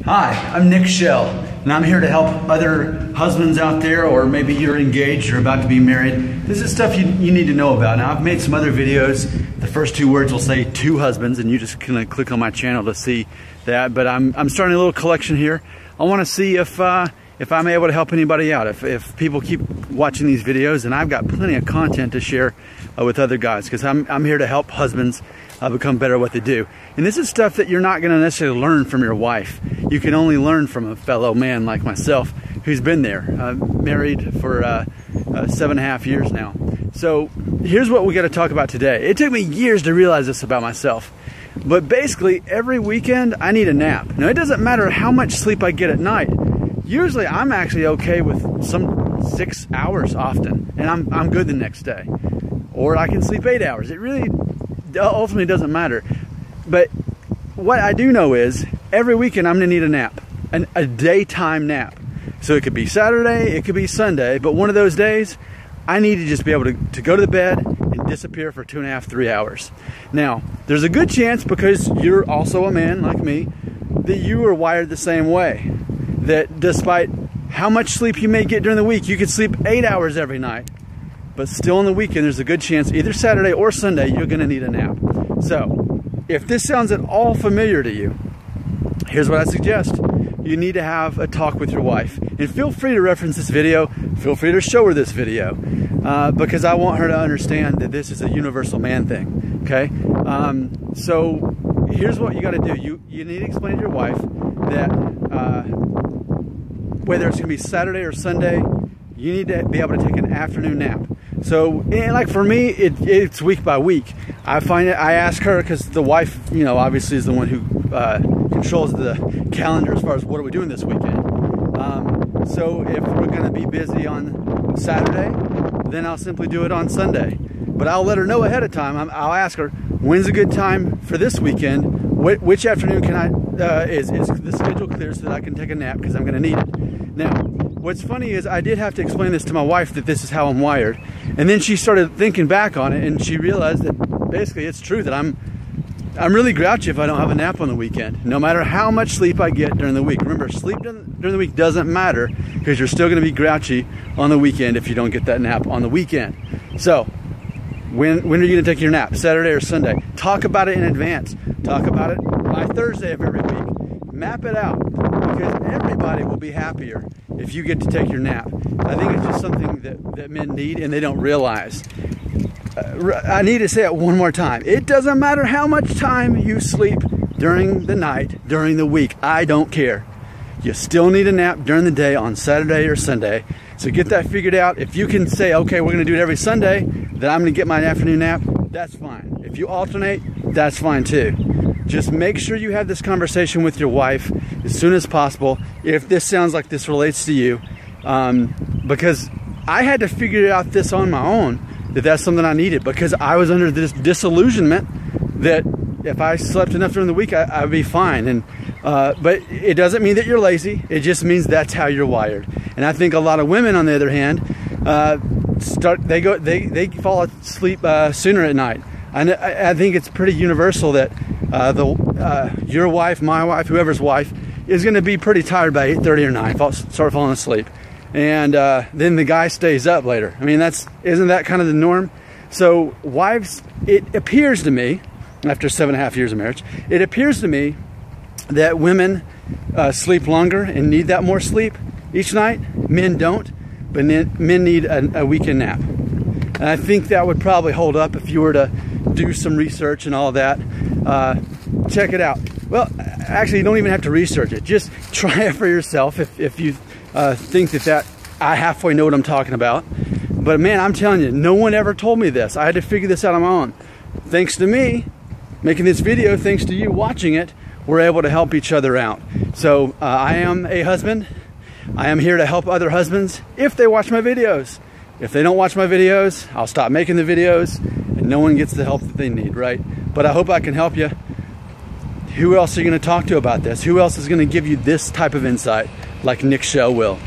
Hi, I'm Nick Shell, and I'm here to help other husbands out there, or maybe you're engaged or about to be married. This is stuff you need to know about. Now, I've made some other videos. The first two words will say two husbands, and you just can click on my channel to see that. But I'm starting a little collection here. I want to see if I'm able to help anybody out. If people keep watching these videos, and I've got plenty of content to share with other guys, because I'm here to help husbands become better at what they do. And this is stuff that you're not going to necessarily learn from your wife. You can only learn from a fellow man like myself who's been there, married for 7.5 years now. So here's what we got to talk about today. It took me years to realize this about myself, but basically every weekend I need a nap. Now, it doesn't matter how much sleep I get at night. Usually I'm actually okay with some 6 hours often, and I'm good the next day. Or I can sleep 8 hours. It really ultimately doesn't matter. But what I do know is every weekend I'm gonna need a nap, a daytime nap. So it could be Saturday, it could be Sunday, but one of those days I need to just be able to go to the bed and disappear for 2.5, 3 hours. Now, there's a good chance, because you're also a man like me, that you are wired the same way. That despite how much sleep you may get during the week, you could sleep 8 hours every night, but still on the weekend there's a good chance either Saturday or Sunday you're gonna need a nap. So if this sounds at all familiar to you, here's what I suggest. You need to have a talk with your wife, and feel free to reference this video, feel free to show her this video, because I want her to understand that this is a universal man thing, okay? So here's what you gotta do. You need to explain to your wife that whether it's gonna be Saturday or Sunday, you need to be able to take an afternoon nap. So, like for me, it's week by week. I find it, I ask her, because the wife, you know, obviously is the one who controls the calendar as far as what are we doing this weekend. So if we're gonna be busy on Saturday, then I'll simply do it on Sunday. But I'll let her know ahead of time. I'll ask her, when's a good time for this weekend? Which afternoon can I, is the schedule clear so that I can take a nap, because I'm gonna need it. Now, what's funny is I did have to explain this to my wife, that this is how I'm wired. And then she started thinking back on it, and she realized that basically it's true, that I'm really grouchy if I don't have a nap on the weekend, no matter how much sleep I get during the week. Remember, sleep during the week doesn't matter, because you're still gonna be grouchy on the weekend if you don't get that nap on the weekend. So, when are you gonna take your nap? Saturday or Sunday? Talk about it in advance. Talk about it by Thursday of every week. Map it out, because everybody will be happier if you get to take your nap. I think it's just something that men need, and they don't realize. I need to say it one more time. It doesn't matter how much time you sleep during the night, during the week. I don't care. You still need a nap during the day on Saturday or Sunday. So get that figured out. If you can say, okay, we're gonna do it every Sunday, then I'm gonna get my afternoon nap, that's fine. If you alternate, that's fine too. Just make sure you have this conversation with your wife as soon as possible, if this sounds like this relates to you, because I had to figure out this on my own, that's something I needed, because I was under this disillusionment that if I slept enough during the week, I'd be fine. And but it doesn't mean that you're lazy. It just means that's how you're wired. And I think a lot of women, on the other hand, they fall asleep sooner at night. And I think it's pretty universal that your wife, my wife, whoever's wife, is going to be pretty tired by 8:30 or 9, start falling asleep, and then the guy stays up later. I mean, isn't that kind of the norm? So wives, it appears to me, after 7.5 years of marriage, it appears to me that women sleep longer and need that more sleep each night. Men don't, but men need a weekend nap. And I think that would probably hold up if you were to do some research and all that. Check it out. Well, actually, you don't even have to research it. Just try it for yourself if you think that I halfway know what I'm talking about. But man, I'm telling you, no one ever told me this. I had to figure this out on my own. Thanks to me making this video, thanks to you watching it, we're able to help each other out. So I am a husband. I am here to help other husbands if they watch my videos. If they don't watch my videos, I'll stop making the videos, and no one gets the help that they need, right? But I hope I can help you. Who else are you going to talk to about this? Who else is going to give you this type of insight like Nick Shell will?